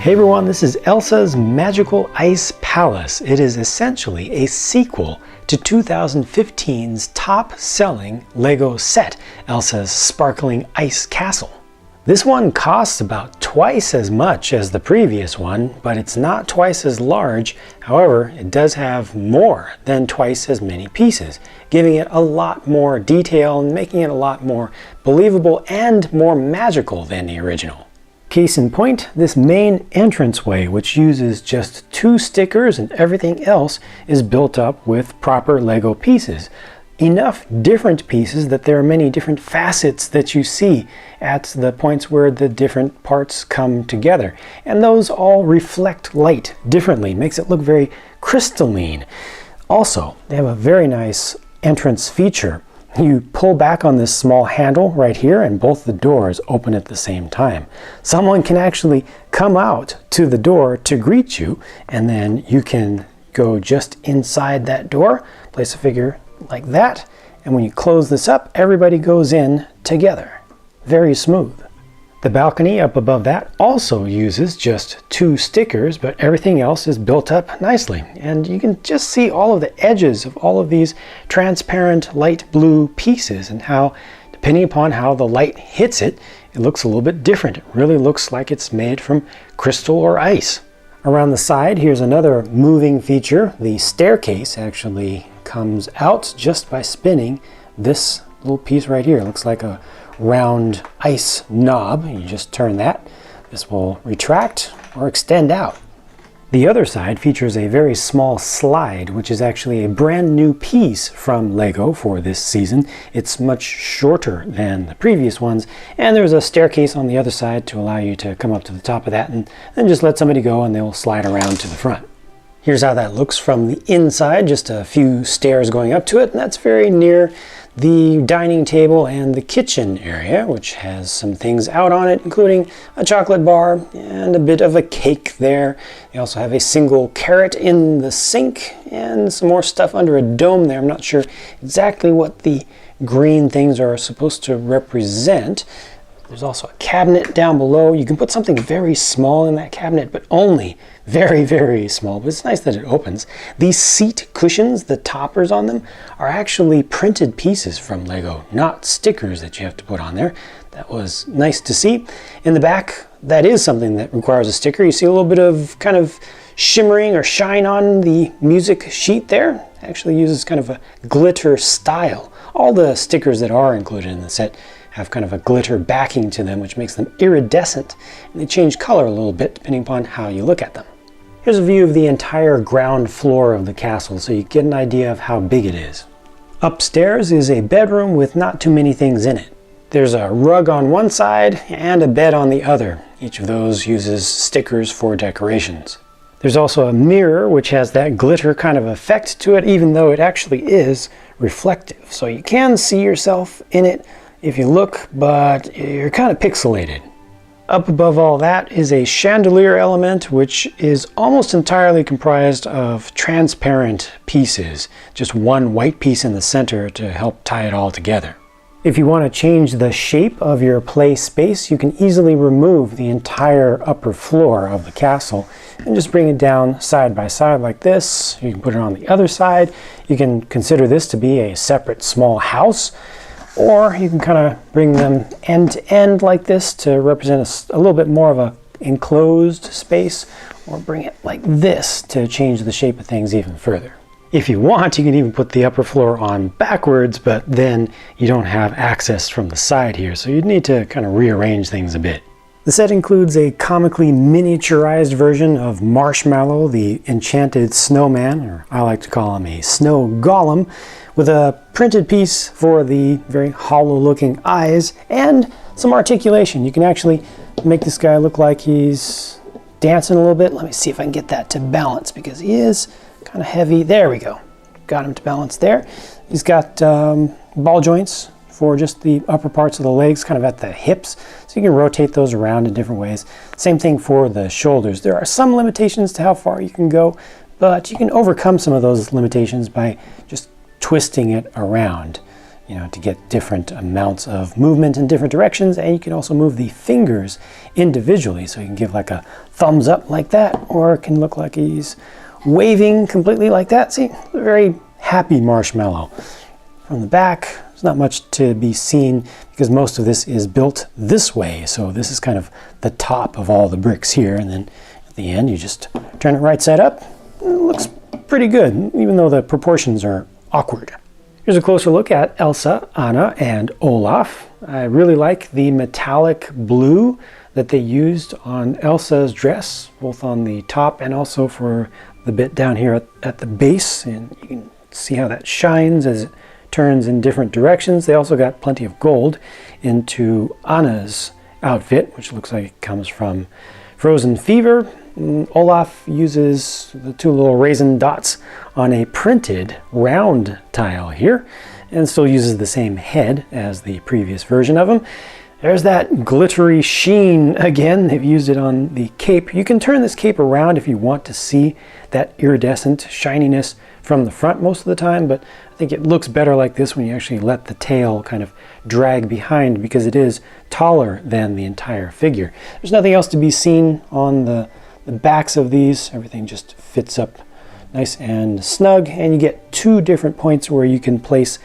Hey everyone, this is Elsa's Magical Ice Palace. It is essentially a sequel to 2015's top-selling LEGO set, Elsa's Sparkling Ice Castle. This one costs about twice as much as the previous one, but it's not twice as large. However, it does have more than twice as many pieces, giving it a lot more detail and making it a lot more believable and more magical than the original. Case in point, this main entranceway, which uses just 2 stickers and everything else is built up with proper LEGO pieces. Enough different pieces that there are many different facets that you see at the points where the different parts come together. And those all reflect light differently, makes it look very crystalline. Also, they have a very nice entrance feature. You pull back on this small handle right here and both the doors open at the same time. Someone can actually come out to the door to greet you, and then you can go just inside that door, place a figure like that, and when you close this up, everybody goes in together. Very smooth. The balcony up above that also uses just 2 stickers, but everything else is built up nicely. And you can just see all of the edges of all of these transparent light blue pieces and how, depending upon how the light hits it, it looks a little bit different. It really looks like it's made from crystal or ice. Around the side, here's another moving feature. The staircase actually comes out just by spinning this little piece right here. It looks like a round ice knob. You just turn that. This will retract or extend out. The other side features a very small slide, which is actually a brand new piece from LEGO for this season. It's much shorter than the previous ones, and there's a staircase on the other side to allow you to come up to the top of that and then just let somebody go and they'll slide around to the front. Here's how that looks from the inside, just a few stairs going up to it, and that's very near the dining table and the kitchen area, which has some things out on it, including a chocolate bar and a bit of a cake there. They also have a single carrot in the sink and some more stuff under a dome there. I'm not sure exactly what the green things are supposed to represent. There's also a cabinet down below. You can put something very small in that cabinet, but only very, very small. But it's nice that it opens. These seat cushions, the toppers on them, are actually printed pieces from LEGO, not stickers that you have to put on there. That was nice to see. In the back, that is something that requires a sticker. You see a little bit of kind of shimmering or shine on the music sheet there. It actually uses kind of a glitter style. All the stickers that are included in the set have kind of a glitter backing to them, which makes them iridescent, and they change color a little bit depending upon how you look at them. Here's a view of the entire ground floor of the castle so you get an idea of how big it is. Upstairs is a bedroom with not too many things in it. There's a rug on one side and a bed on the other. Each of those uses stickers for decorations. There's also a mirror which has that glitter kind of effect to it, even though it actually is reflective. So you can see yourself in it if you look, but you're kind of pixelated. Up above all that is a chandelier element, which is almost entirely comprised of transparent pieces. Just one white piece in the center to help tie it all together. If you want to change the shape of your play space, you can easily remove the entire upper floor of the castle and just bring it down side by side like this. You can put it on the other side. You can consider this to be a separate small house. Or you can kind of bring them end to end like this to represent a little bit more of an enclosed space, or bring it like this to change the shape of things even further. If you want, you can even put the upper floor on backwards, but then you don't have access from the side here, so you'd need to kind of rearrange things a bit. The set includes a comically miniaturized version of Marshmallow, the enchanted snowman, or I like to call him a snow golem, with a printed piece for the very hollow looking eyes and some articulation. You can actually make this guy look like he's dancing a little bit. Let me see if I can get that to balance because he is kind of heavy. There we go. Got him to balance there. He's got ball joints for just the upper parts of the legs, kind of at the hips. So you can rotate those around in different ways. Same thing for the shoulders. There are some limitations to how far you can go, but you can overcome some of those limitations by just twisting it around. you know, to get different amounts of movement in different directions, and you can also move the fingers individually. So you can give like a thumbs up like that, or it can look like he's waving completely like that. See, a very happy marshmallow. From the back, there's not much to be seen because most of this is built this way. So this is kind of the top of all the bricks here, and then at the end you just turn it right side up. It looks pretty good, even though the proportions are awkward. Here's a closer look at Elsa, Anna, and Olaf. I really like the metallic blue that they used on Elsa's dress, both on the top and also for the bit down here at the base. And you can see how that shines as it turns in different directions. They also got plenty of gold into Anna's outfit, which looks like it comes from Frozen Fever. Olaf uses the two little raisin dots on a printed round tile here, and still uses the same head as the previous version of him. There's that glittery sheen again. They've used it on the cape. You can turn this cape around if you want to see that iridescent shininess from the front most of the time, but I think it looks better like this when you actually let the tail kind of drag behind, because it is taller than the entire figure. There's nothing else to be seen on the backs of these. Everything just fits up nice and snug, and you get two different points where you can place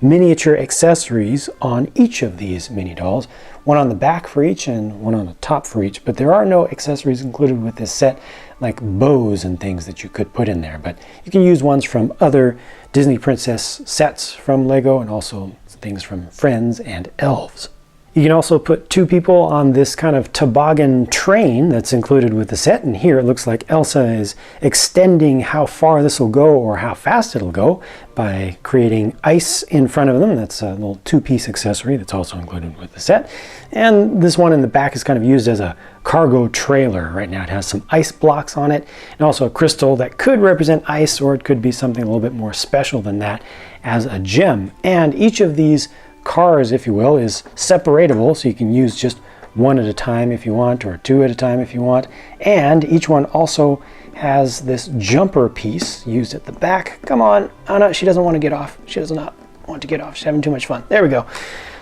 miniature accessories on each of these mini dolls, one on the back for each and one on the top for each. But there are no accessories included with this set, like bows and things that you could put in there, but you can use ones from other Disney Princess sets from Lego, and also things from Friends and Elves. You can also put two people on this kind of toboggan train that's included with the set, and here it looks like Elsa is extending how far this will go or how fast it'll go by creating ice in front of them. That's a little two-piece accessory that's also included with the set. And this one in the back is kind of used as a cargo trailer. Right now it has some ice blocks on it, and also a crystal that could represent ice, or it could be something a little bit more special than that as a gem. And each of these cars, if you will, is separatable, so you can use just one at a time if you want, or two at a time if you want. And each one also has this jumper piece used at the back. Come on, Anna, she doesn't want to get off. She does not want to get off. She's having too much fun. There we go.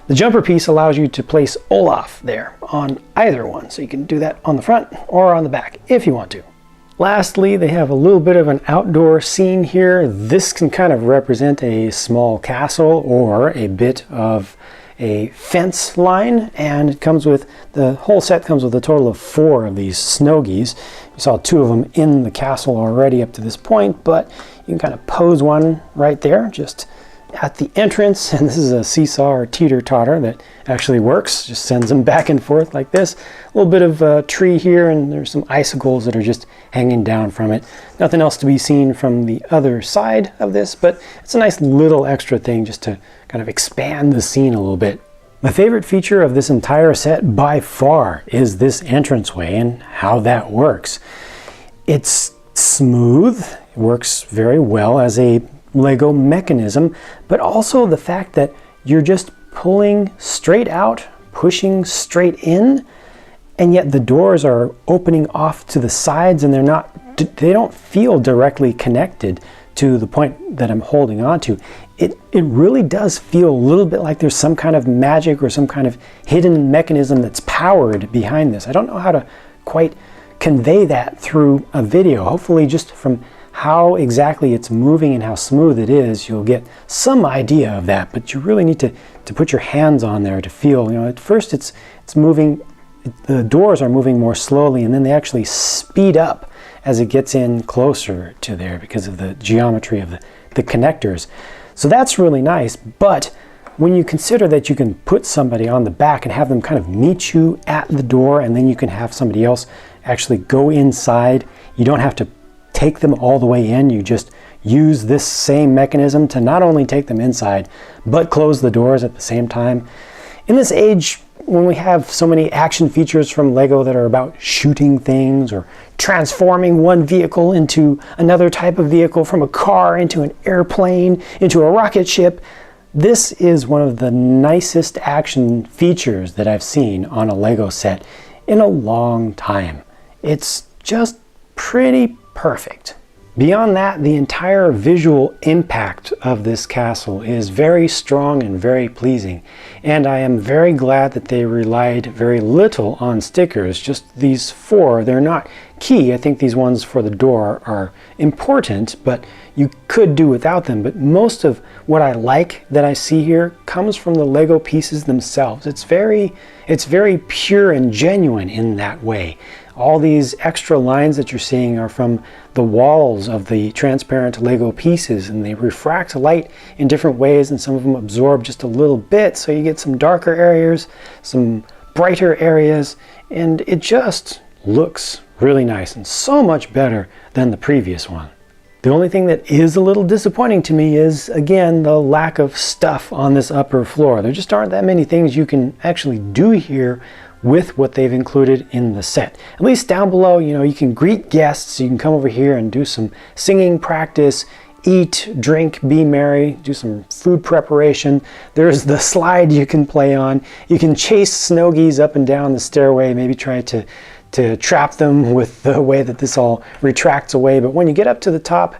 The jumper piece allows you to place Olaf there on either one, so you can do that on the front or on the back if you want to. Lastly, they have a little bit of an outdoor scene here. This can kind of represent a small castle or a bit of a fence line, and it comes with, the whole set comes with a total of 4 of these snow geese. We saw 2 of them in the castle already up to this point, but you can kind of pose one right there, just at the entrance. And this is a seesaw or teeter-totter that actually works, just sends them back and forth like this. A little bit of a tree here, and there's some icicles that are just hanging down from it. Nothing else to be seen from the other side of this, but it's a nice little extra thing just to kind of expand the scene a little bit. My favorite feature of this entire set by far is this entranceway and how that works. It's smooth, it works very well as a Lego mechanism, but also the fact that you're just pulling straight out, pushing straight in, and yet the doors are opening off to the sides, and they don't feel directly connected to the point that I'm holding on to. It really does feel a little bit like there's some kind of magic or some kind of hidden mechanism that's powered behind this. I don't know how to quite convey that through a video. Hopefully just from how exactly it's moving and how smooth it is, you'll get some idea of that, but you really need to put your hands on there to feel. You know, at first it's moving, the doors are moving more slowly, and then they actually speed up as it gets in closer to there because of the geometry of the connectors. So that's really nice, but when you consider that you can put somebody on the back and have them kind of meet you at the door, and then you can have somebody else actually go inside, you don't have to take them all the way in. You just use this same mechanism to not only take them inside, but close the doors at the same time. In this age, when we have so many action features from Lego that are about shooting things or transforming one vehicle into another type of vehicle, from a car into an airplane, into a rocket ship, this is one of the nicest action features that I've seen on a Lego set in a long time. It's just pretty perfect. Beyond that, the entire visual impact of this castle is very strong and very pleasing, and I am very glad that they relied very little on stickers. Just these 4, they're not key. I think these ones for the door are important, but you could do without them. But most of what I like that I see here comes from the Lego pieces themselves. It's very pure and genuine in that way. All these extra lines that you're seeing are from the walls of the transparent Lego pieces, and they refract light in different ways, and some of them absorb just a little bit, so you get some darker areas, some brighter areas, and it just looks really nice and so much better than the previous one. The only thing that is a little disappointing to me is, again, the lack of stuff on this upper floor. There just aren't that many things you can actually do here with what they've included in the set. At least down below, you can greet guests, you can come over here and do some singing practice, eat, drink, be merry, do some food preparation. There's the slide you can play on. You can chase snow geese up and down the stairway, maybe try to trap them with the way that this all retracts away. But when you get up to the top,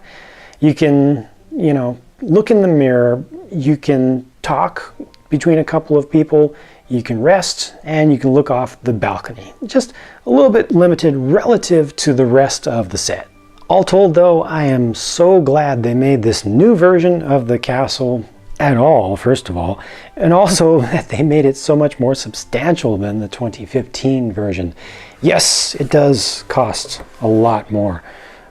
you can, look in the mirror, you can talk between a couple of people, you can rest, and you can look off the balcony. Just a little bit limited relative to the rest of the set. All told though, I am so glad they made this new version of the castle at all, first of all, and also that they made it so much more substantial than the 2015 version. Yes, it does cost a lot more,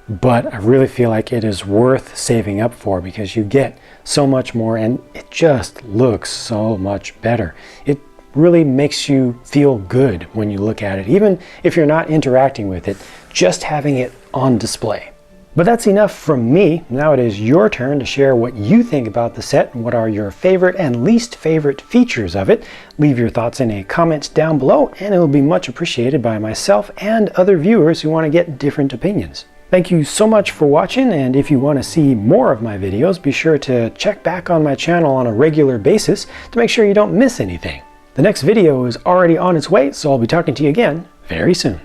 but I really feel like it is worth saving up for because you get so much more and it just looks so much better. It really makes you feel good when you look at it, even if you're not interacting with it, just having it on display. But that's enough from me. Now it is your turn to share what you think about the set and what are your favorite and least favorite features of it. Leave your thoughts in a comment down below and it will be much appreciated by myself and other viewers who want to get different opinions. Thank you so much for watching, and if you want to see more of my videos, be sure to check back on my channel on a regular basis to make sure you don't miss anything. The next video is already on its way, so I'll be talking to you again very soon.